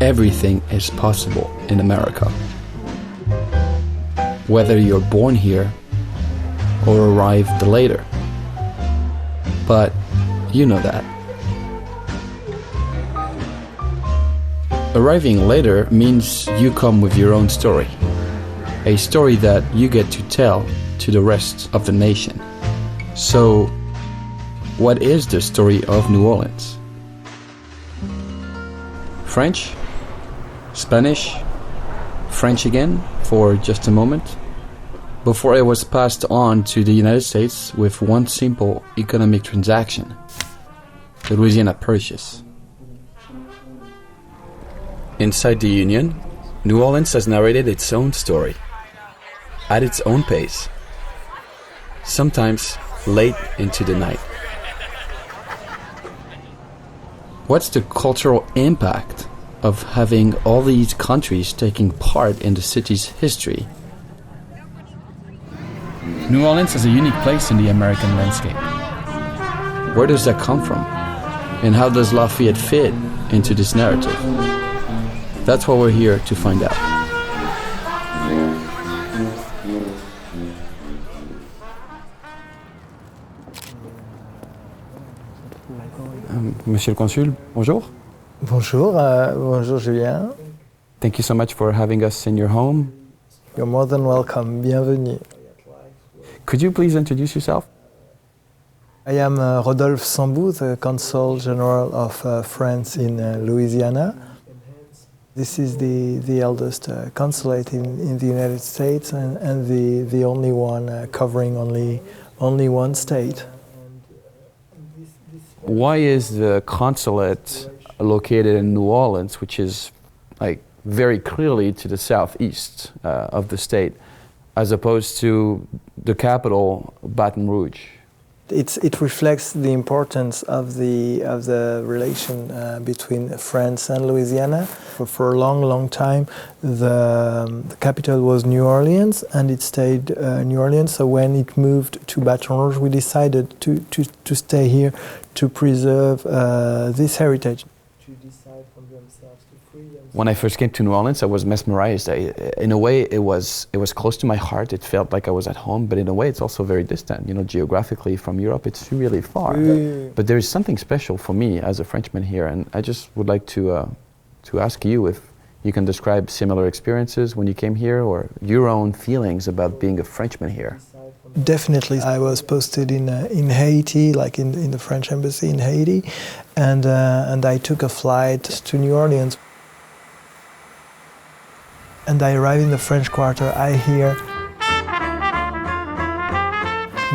everything is possible in America. Whether you're born here or arrived later. But you know that. Arriving later means you come with your own story. A story that you get to tell to the rest of the nation. So, what is the story of New Orleans? French? Spanish? French again, for just a moment? Before it was passed on to the United States with one simple economic transaction, the Louisiana Purchase. Inside the Union, New Orleans has narrated its own story, at its own pace, sometimes late into the night. What's the cultural impact of having all these countries taking part in the city's history? New Orleans is a unique place in the American landscape. Where does that come from? And how does Lafayette fit into this narrative? That's what we're here to find out. Monsieur le Consul, bonjour. Bonjour, bonjour Julien. Thank you so much for having us in your home. You're more than welcome, bienvenue. Could you please introduce yourself? I am Rodolphe Sambou, the Consul General of France in Louisiana. This is the eldest consulate in the United States and the only one covering only one state. Why is the consulate located in New Orleans, which is like very clearly to the southeast of the state, as opposed to the capital, Baton Rouge? It reflects the importance of the relation between France and Louisiana. For a long time, the capital was New Orleans, and it stayed New Orleans. So when it moved to Baton Rouge, we decided to stay here to preserve this heritage. When I first came to New Orleans, I was mesmerized. In a way, it was close to my heart. It felt like I was at home, but in a way, it's also very distant. You know, geographically from Europe, it's really far. But there is something special for me as a Frenchman here, and I just would like to ask you if you can describe similar experiences when you came here, or your own feelings about being a Frenchman here. Definitely. I was posted in Haiti, like in the French embassy in Haiti, and I took a flight to New Orleans. And I arrive in the French Quarter, I hear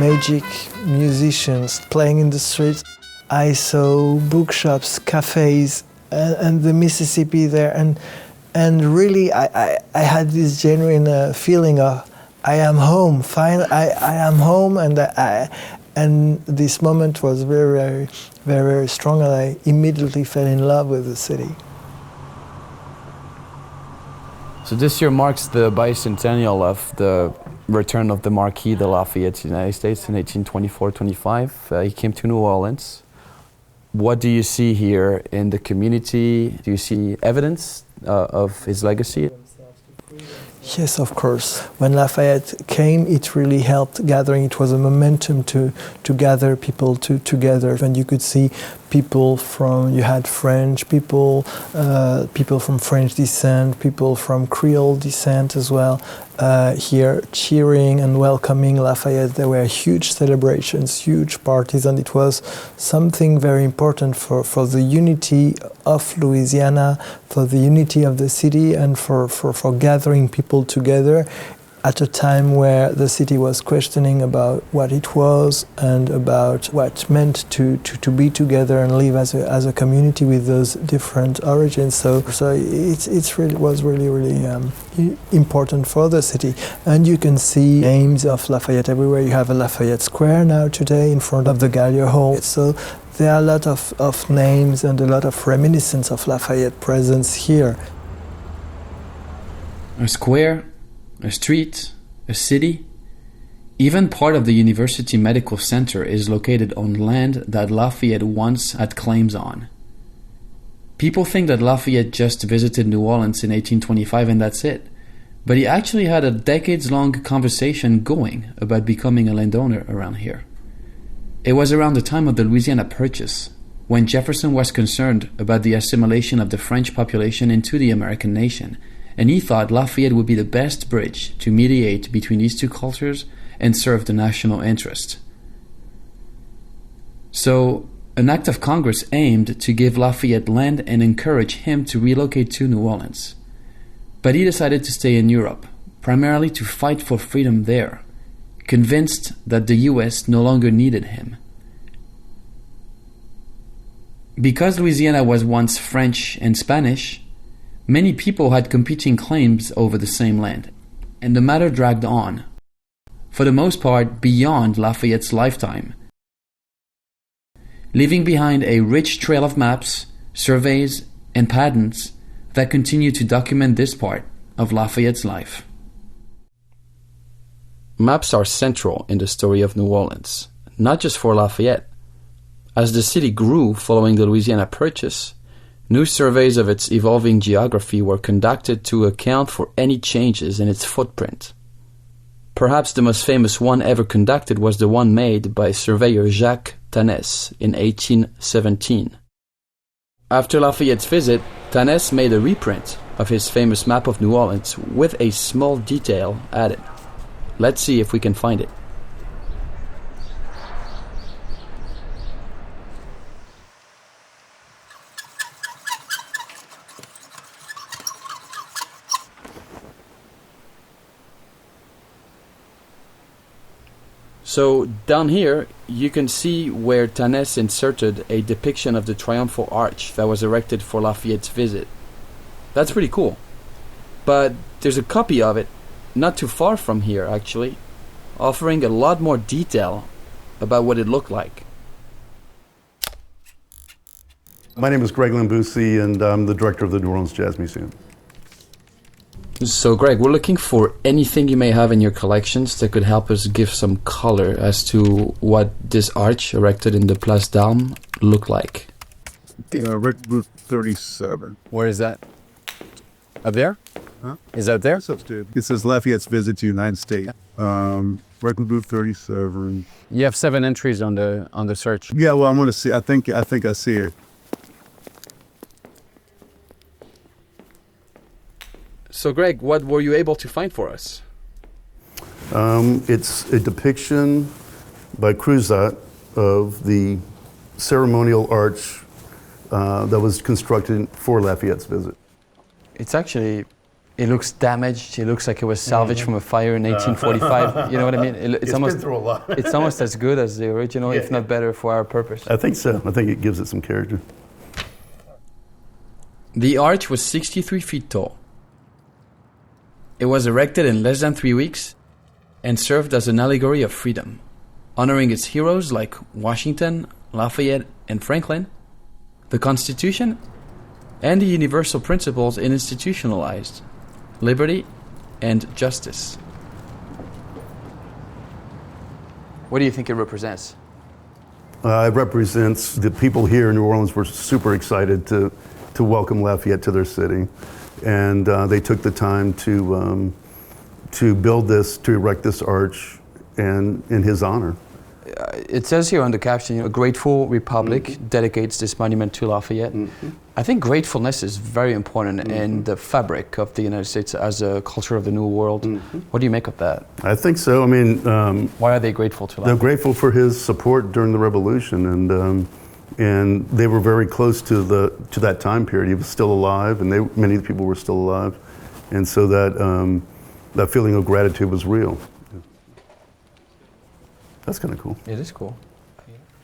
magic musicians playing in the streets. I saw bookshops, cafes, and the Mississippi there, and really I had this genuine feeling of I am home. Finally, I am home, and this moment was very, very strong, and I immediately fell in love with the city. So this year marks the bicentennial of the return of the Marquis de Lafayette to the United States in 1824-25. He came to New Orleans. What do you see here in the community? Do you see evidence of his legacy? Yes, of course. When Lafayette came, it really helped gathering. It was a momentum to gather people together. And you could see people you had French people, people from French descent, people from Creole descent as well, here cheering and welcoming Lafayette. There were huge celebrations, huge parties, and it was something very important for the unity of Louisiana, for the unity of the city, and for gathering people together at a time where the city was questioning about what it was and about what it meant to be together and live as a community with those different origins. So it was really important for the city. And you can see names of Lafayette everywhere. You have a Lafayette Square now today in front of the Gallier Hall. So there are a lot of names and a lot of reminiscence of Lafayette presence here. A square, a street, a city, even part of the University Medical Center is located on land that Lafayette once had claims on. People think that Lafayette just visited New Orleans in 1825 and that's it. But he actually had a decades-long conversation going about becoming a landowner around here. It was around the time of the Louisiana Purchase, when Jefferson was concerned about the assimilation of the French population into the American nation, and he thought Lafayette would be the best bridge to mediate between these two cultures and serve the national interest. So, an act of Congress aimed to give Lafayette land and encourage him to relocate to New Orleans. But he decided to stay in Europe, primarily to fight for freedom there, convinced that the US no longer needed him. Because Louisiana was once French and Spanish, many people had competing claims over the same land, and the matter dragged on, for the most part beyond Lafayette's lifetime, leaving behind a rich trail of maps, surveys, and patents that continue to document this part of Lafayette's life. Maps are central in the story of New Orleans, not just for Lafayette. As the city grew following the Louisiana Purchase, new surveys of its evolving geography were conducted to account for any changes in its footprint. Perhaps the most famous one ever conducted was the one made by surveyor Jacques Tannès in 1817. After Lafayette's visit, Tannès made a reprint of his famous map of New Orleans with a small detail added. Let's see if we can find it. So down here, you can see where Tannès inserted a depiction of the triumphal arch that was erected for Lafayette's visit. That's pretty cool. But there's a copy of it, not too far from here actually, offering a lot more detail about what it looked like. My name is Greg Lambusi, and I'm the director of the New Orleans Jazz Museum. So Greg, we're looking for anything you may have in your collections that could help us give some color as to what this arch erected in the Place d'Armes looked like. Record booth 37. Where is that? Up there? Huh? Is that there? It's upstairs. It says Lafayette's visit to the United States. Record booth 37. You have 7 entries on the search. Yeah, well, I'm going to see. I think I see it. So Greg, what were you able to find for us? It's a depiction by Cruzat of the ceremonial arch that was constructed for Lafayette's visit. It's actually, it looks damaged. It looks like it was salvaged from a fire in 1845. You know what I mean? It's almost been through a lot. It's almost as good as the original, if not better, for our purpose. I think so. I think it gives it some character. The arch was 63 feet tall. It was erected in less than 3 weeks and served as an allegory of freedom, honoring its heroes like Washington, Lafayette, and Franklin, the Constitution, and the universal principles it institutionalized: liberty and justice. What do you think it represents? It represents the people here in New Orleans were super excited to welcome Lafayette to their city. And they took the time to build this, to erect this arch in his honor. It says here on the caption, a grateful republic dedicates this monument to Lafayette. I think gratefulness is very important in the fabric of the United States as a culture of the New World. What do you make of that? I think so. I mean, why are they grateful to Lafayette? They're grateful for his support during the Revolution, and they were very close to that time period. He was still alive, and many of the people were still alive, and so that feeling of gratitude was real. That's kind of cool. It is cool.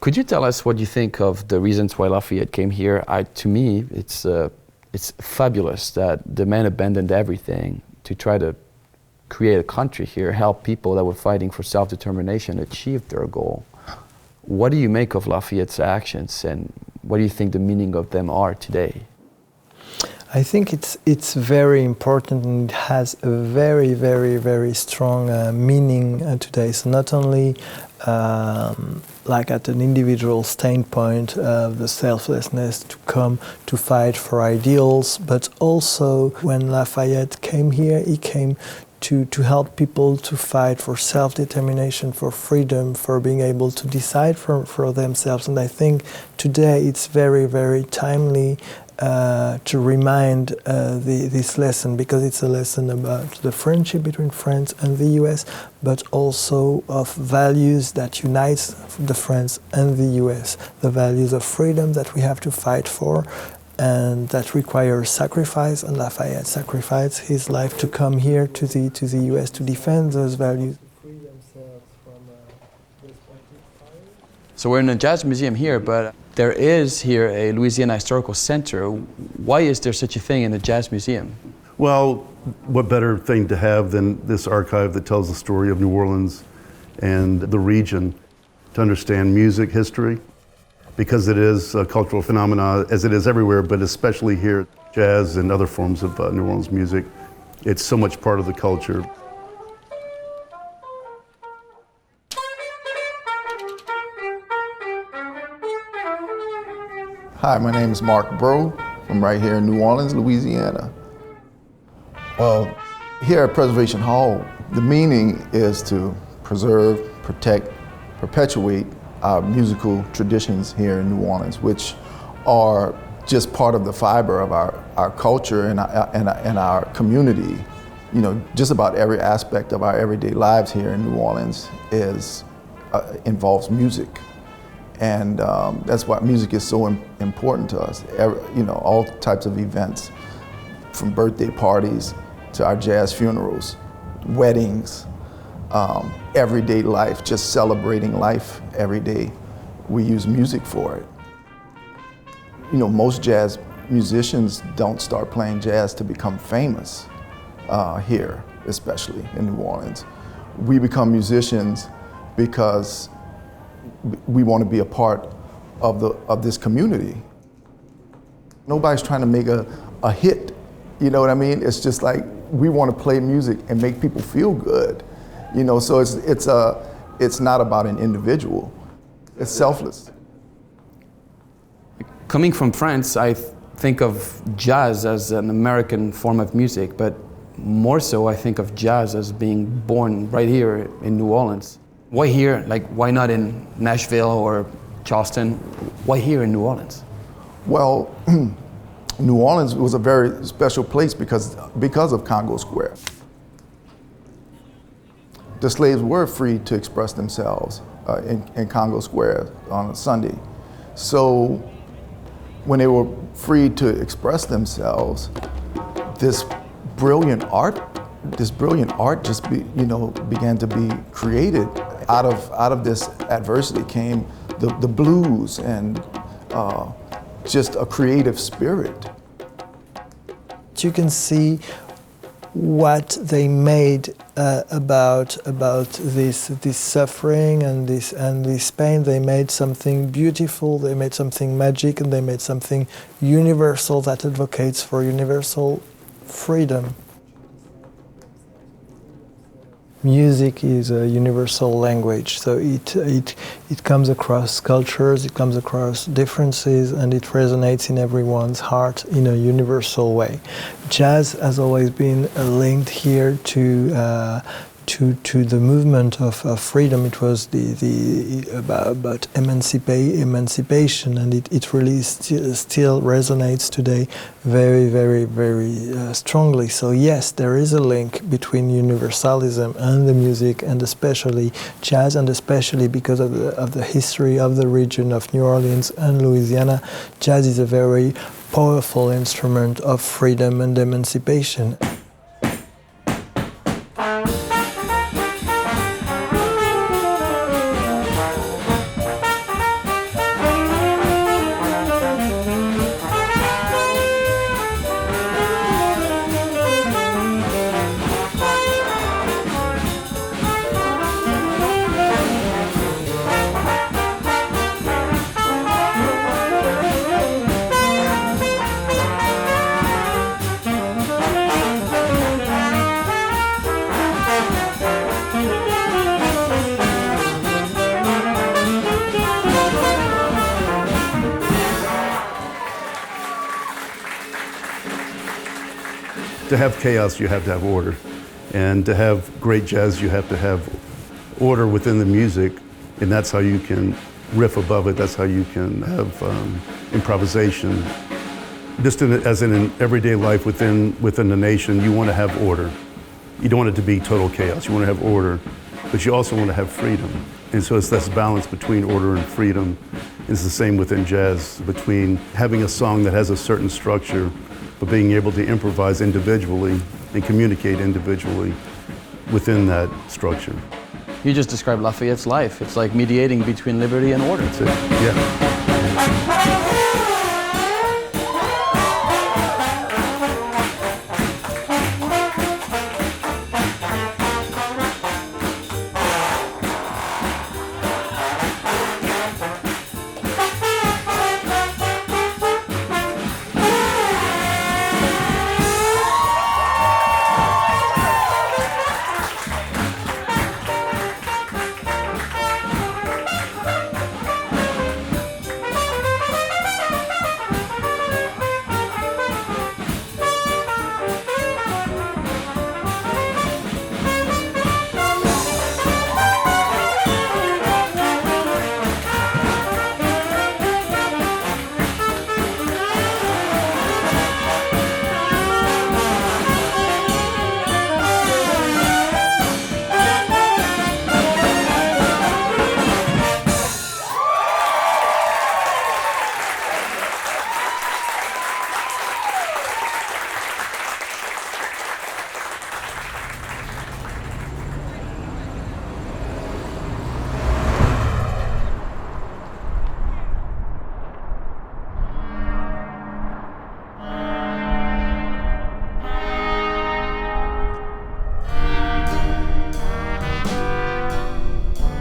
Could you tell us what you think of the reasons why Lafayette came here? To me, it's fabulous that the man abandoned everything to try to create a country here, help people that were fighting for self-determination achieve their goal. What do you make of Lafayette's actions, and what do you think the meaning of them are today? I think it's very important, and it has a very, very, very strong meaning today. So not only like at an individual standpoint of the selflessness to come to fight for ideals, but also when Lafayette came here, he came to help people to fight for self-determination, for freedom, for being able to decide for themselves. And I think today it's very, very timely to remind this lesson, because it's a lesson about the friendship between France and the US, but also of values that unite the France and the US, the values of freedom that we have to fight for, and that requires sacrifice. And Lafayette sacrificed his life to come here to the US to defend those values. So we're in a jazz museum here, but there is here a Louisiana Historical Center. Why is there such a thing in a jazz museum? Well, what better thing to have than this archive that tells the story of New Orleans and the region, to understand music history, because it is a cultural phenomenon, as it is everywhere, but especially here, jazz and other forms of New Orleans music. It's so much part of the culture. Hi, my name is Mark Bro from right here in New Orleans, Louisiana. Well, here at Preservation Hall, the meaning is to preserve, protect, perpetuate our musical traditions here in New Orleans, which are just part of the fiber of our culture and our community. You know, just about every aspect of our everyday lives here in New Orleans involves music. And that's why music is so important to us. You know, all types of events, from birthday parties to our jazz funerals, weddings, everyday life, just celebrating life every day. We use music for it. You know, most jazz musicians don't start playing jazz to become famous here, especially in New Orleans. We become musicians because we want to be a part of this community. Nobody's trying to make a hit, you know what I mean? It's just like we want to play music and make people feel good, you know. So it's not about an individual. It's selfless. Coming from France, I think of jazz as an American form of music, but more so I think of jazz as being born right here in New Orleans. Why here? Like, why not in Nashville or Charleston? Why here in New Orleans? Well, New Orleans was a very special place because of Congo Square. The slaves were free to express themselves in Congo Square on a Sunday. So when they were free to express themselves, this brilliant art just began to be created. Out of this adversity came the blues and just a creative spirit. You can see what they made about this suffering and this pain. They made something beautiful. They made something magic, and they made something universal that advocates for universal freedom. Music is a universal language, so it comes across cultures, it comes across differences, and it resonates in everyone's heart in a universal way. Jazz has always been linked here to the movement of freedom. It was about emancipation, and it really still resonates today very, very, very strongly. So yes, there is a link between universalism and the music, and especially jazz, and especially because of the history of the region of New Orleans and Louisiana. Jazz is a very powerful instrument of freedom and emancipation. to have chaos, you have to have order. And to have great jazz, you have to have order within the music, and that's how you can riff above it. That's how you can have improvisation. Just as in an everyday life within the nation, you want to have order. You don't want it to be total chaos. You want to have order, but you also want to have freedom. And so it's this balance between order and freedom. It's the same within jazz, between having a song that has a certain structure, but being able to improvise individually and communicate individually within that structure. You just described Lafayette's life. It's like mediating between liberty and order. That's it, yeah.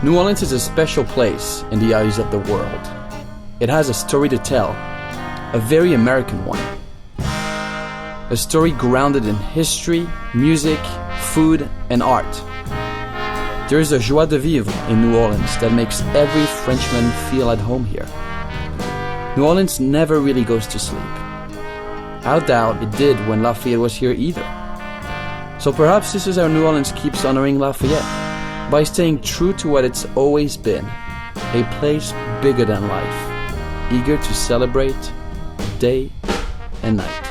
New Orleans is a special place in the eyes of the world. It has a story to tell, a very American one. A story grounded in history, music, food, and art. There is a joie de vivre in New Orleans that makes every Frenchman feel at home here. New Orleans never really goes to sleep. I doubt it did when Lafayette was here either. So perhaps this is how New Orleans keeps honoring Lafayette, by staying true to what it's always been, a place bigger than life, eager to celebrate day and night.